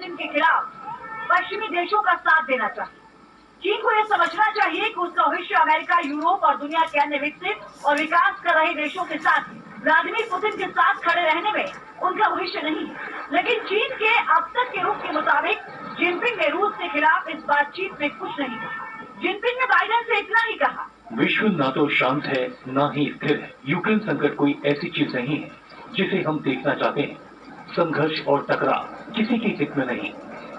Putin के खिलाफ पश्चिमी देशों का साथ देना चाहिए। चीन को यह समझना चाहिए कि उसका भविष्य अमेरिका, यूरोप और दुनिया के अन्य विकसित और विकास कर रहे देशों के साथ व्लादिमीर पुतिन के साथ खड़े रहने में उनका भविष्य नहीं है। लेकिन चीन के अब तक के रुख के मुताबिक जिनपिंग ने रूस के खिलाफ इस बातचीत में कुछ नहीं कहा। जिनपिंग ने बाइडेन से इतना ही कहा, विश्व ना तो शांत है ना ही स्थिर है। यूक्रेन संकट कोई ऐसी चीज नहीं है जिसे हम देखना चाहते हैं। संघर्ष और टकराव किसी के हित में नहीं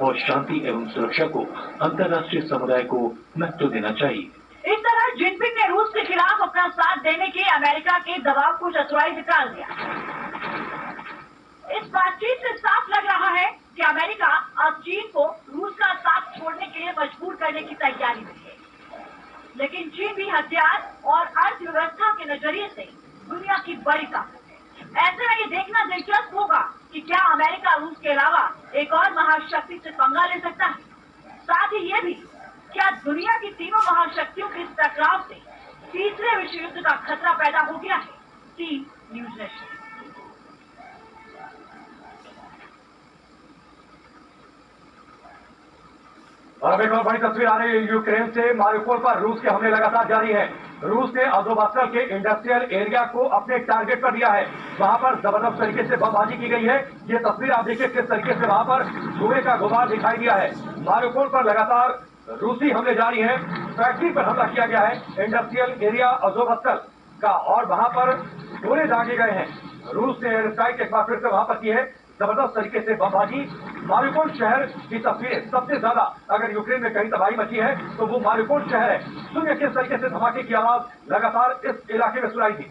और शांति एवं सुरक्षा को अंतर्राष्ट्रीय समुदाय को महत्व देना चाहिए। इस तरह जिनपिंग ने रूस के खिलाफ अपना साथ देने के अमेरिका के दबाव को चतुराई से टाल दिया। इस बातचीत से साफ लग रहा है कि अमेरिका अब चीन को रूस का साथ छोड़ने के लिए मजबूर करने की तैयारी में है। लेकिन चीन भी हथियार और अर्थव्यवस्था के नजरिए से दुनिया की बड़ी ताकत है। ऐसे में ये देखना दिलचस्प होगा कि क्या अमेरिका रूस के अलावा एक और महाशक्ति से पंगा ले सकता है। साथ ही ये भी, क्या दुनिया की तीनों महाशक्तियों के इस टकराव से तीसरे विश्व युद्ध का खतरा पैदा हो गया है। Team news nation. और अब एक और बड़ी तस्वीर आ रही है यूक्रेन से। मारिउपोल पर रूस के हमले लगातार जारी है। रूस ने अज़ोवस्टल के इंडस्ट्रियल एरिया को अपने टारगेट पर लिया है। वहां पर जबरदस्त तरीके से बमबाजी की गई है। ये तस्वीर आप देखिए किस तरीके से वहां पर धुएं का गुबार दिखाई दिया है। मारिउपोल पर लगातार रूसी हमले जारी हैं। फैक्ट्री पर हमला किया गया है इंडस्ट्रियल एरिया अज़ोवस्टल का और वहां पर गोले दागे गए हैं। रूस ने एयर स्ट्राइक एक बार फिर से वहां पर की है। जबरदस्त तरीके से बमबाजी। मारिउपोल शहर की तस्वीरें सबसे ज्यादा अगर यूक्रेन में कहीं तबाही मची है तो वो मारिउपोल शहर है। सुनिए किस तरीके से धमाके की आवाज लगातार इस इलाके में सुनाई दी।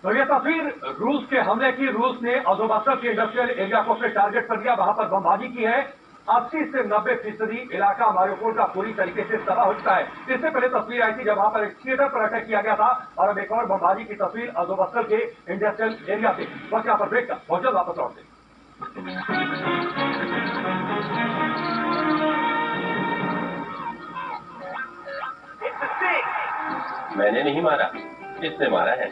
तो ये तस्वीर रूस के हमले की। रूस ने अज़ोवस्टल के इंडस्ट्रियल एरिया को अपने टारगेट पर लिया। वहां पर बमबाजी की है। 80 से 90% इलाका मारिउपोल का पूरी तरीके से तबाह हो चुका है। इससे पहले तस्वीर आई थी जब वहां पर एक थिएटर पर अटैक किया गया था। और अब एक और बमबाजी की तस्वीर अज़ोवस्टल के इंडस्ट्रियल एरिया से। वक्त यहाँ पर ब्रेक का, बहुत जल्द वापस लौटते। मैंने नहीं मारा, इसने मारा है।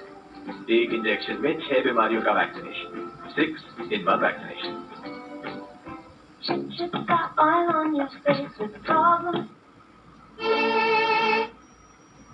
एक इंजेक्शन में 6 बीमारियों का वैक्सीनेशन, 6 in 1 वैक्सीनेशन।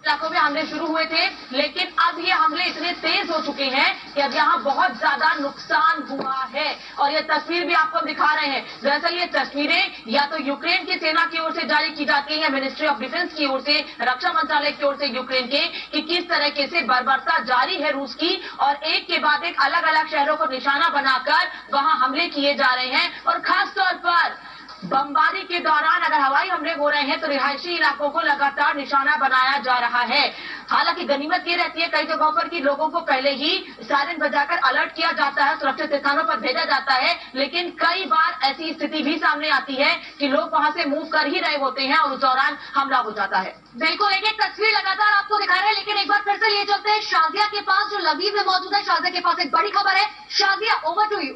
इलाकों में हमले शुरू हुए थे, लेकिन अब ये हमले इतने तेज हो चुके हैं कि अब यहाँ बहुत ज्यादा नुकसान हुआ है। और ये तस्वीर भी आपको दिखा रहे हैं। दरअसल ये तस्वीरें या तो यूक्रेन की सेना की ओर से जारी की जाती है, मिनिस्ट्री ऑफ डिफेंस की ओर से, रक्षा मंत्रालय की ओर से यूक्रेन के, कि किस तरीके से बर्बरता जारी है रूस की और एक के बाद एक अलग अलग शहरों को निशाना बनाकर वहां हमले किए जा रहे हैं। और खास तौर पर बमबारी के दौरान अगर हवाई हमले हो रहे हैं तो रिहायशी इलाकों को लगातार निशाना बनाया जा रहा है। हालांकि गनीमत ये रहती है कई जगहों पर कि लोगों को पहले ही सायरन बजाकर अलर्ट किया जाता है, सुरक्षित स्थानों पर भेजा जाता है। लेकिन कई बार ऐसी स्थिति भी सामने आती है कि लोग वहां से मूव कर ही रहे होते हैं और उस दौरान हमला हो जाता है। बिल्कुल, एक एक तस्वीर लगातार आपको दिखा रहे हैं। लेकिन एक बार फिर से ये चलते हैं शाजिया के पास, जो लबीब में मौजूद है। शाजिया के पास एक बड़ी खबर है। Shazia, over to you.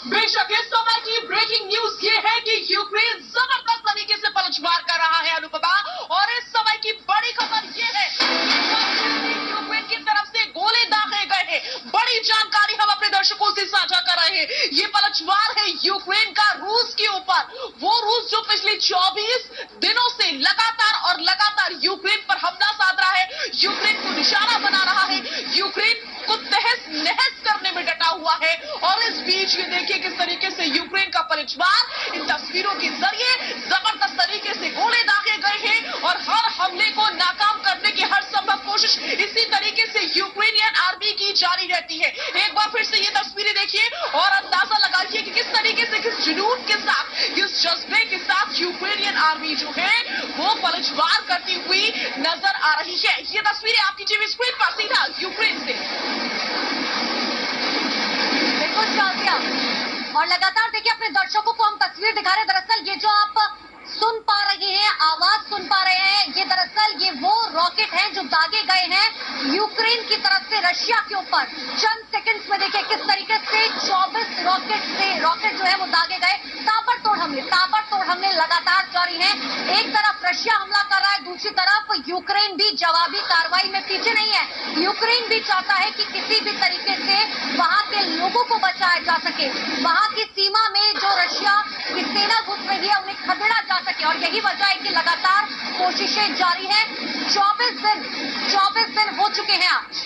बेशक इस समय की ब्रेकिंग न्यूज ये है कि यूक्रेन जबरदस्त तरीके से पलटवार कर रहा है अनुपमा। और इस समय की बड़ी खबर ये है कि यूक्रेन की तरफ से गोले दागे गए हैं। बड़ी जानकारी हम अपने दर्शकों से साझा कर रहे हैं। ये पलटवार है यूक्रेन का रूस के ऊपर। वो रूस जो पिछले 24 दिनों से लगातार यूक्रेन पर हमला साध रहा है, यूक्रेन को निशाना बना रहा है, यूक्रेन को तहस नहस करने में डटा हुआ है। और इस बीच ये देखिए किस तरीके से यूक्रेन का पलटवार इन तस्वीरों के जरिए जबरदस्त तरीके से गोले दागे गए हैं। और हर हमले को नाकाम करने की हर संभव कोशिश इसी तरीके से यूक्रेनियन आर्मी की जारी रहती है। एक बार फिर से ये तस्वीरें देखिए और अंदाजा लगाइए कि किस तरीके से, किस जुनून के साथ, किस जज्बे के साथ यूक्रेनियन आर्मी जो है वो पलटवार करती हुई नजर आ रही है। ये तस्वीरें आपकी टीवी स्क्रीन पर सीधा यूक्रेन से। बिल्कुल शाजिया, और लगातार देखिए अपने दर्शकों को हम तस्वीर दिखा रहे हैं। दरअसल ये जो आप सुन पा रहे हैं, आवाज सुन पा रहे हैं, ये दरअसल ये वो रॉकेट हैं जो दागे गए हैं यूक्रेन की तरफ से रशिया के ऊपर। चंद सेकंड्स में देखिए किस तरीके से 24 रॉकेट जो है वो दागे गए। ताबड़तोड़ हमले लगातार जारी हैं। एक तरफ रशिया हमला कर रहा है, दूसरी तरफ यूक्रेन भी जवाबी कार्रवाई में पीछे नहीं है। यूक्रेन भी चाहता है कि किसी भी तरीके से वहां के लोगों को बचाया जा सके, वहां की सीमा में जो रशिया की सेना घुस रही है उन्हें खदेड़ा जा सके, और यही वजह है कि लगातार कोशिशें जारी हैं। 24 दिन हो चुके हैं आज।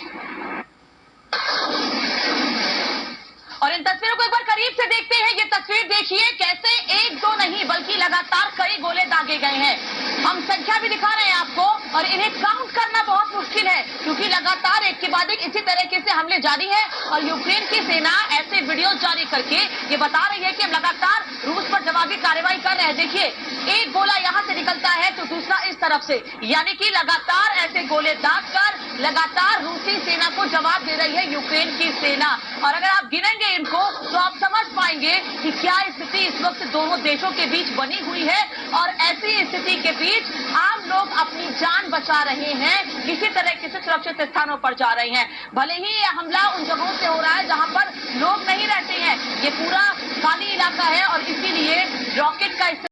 और इन तस्वीरों को एक बार करीब से देखते हैं। ये तस्वीर देखिए कैसे एक दो नहीं बल्कि लगातार कई गोले दागे गए हैं। हम संख्या भी दिखा रहे हैं आपको, और इन्हें काउंट करना बहुत मुश्किल है क्योंकि लगातार एक के बाद एक इसी तरीके से हमले जारी है। और यूक्रेन की सेना ऐसे वीडियो जारी करके ये बता रही है कि हम लगातार रूस पर जवाबी कार्रवाई कर रहे हैं। देखिए एक गोला यहाँ से निकलता है तो दूसरा इस तरफ से, यानी कि लगातार ऐसे गोले दाग कर लगातार रूसी सेना को जवाब दे रही है यूक्रेन की सेना। और अगर आप गिनेंगे इनको तो आप समझ पाएंगे कि क्या स्थिति इस वक्त दोनों देशों के बीच बनी हुई है। और ऐसी स्थिति के बीच आम लोग अपनी जान बचा रहे हैं, किसी तरह से सुरक्षित स्थानों पर जा रहे हैं। भले ही यह हमला उन जगहों से हो रहा है जहां पर लोग नहीं रहते हैं, ये पूरा खाली इलाका है और इसीलिए रॉकेट का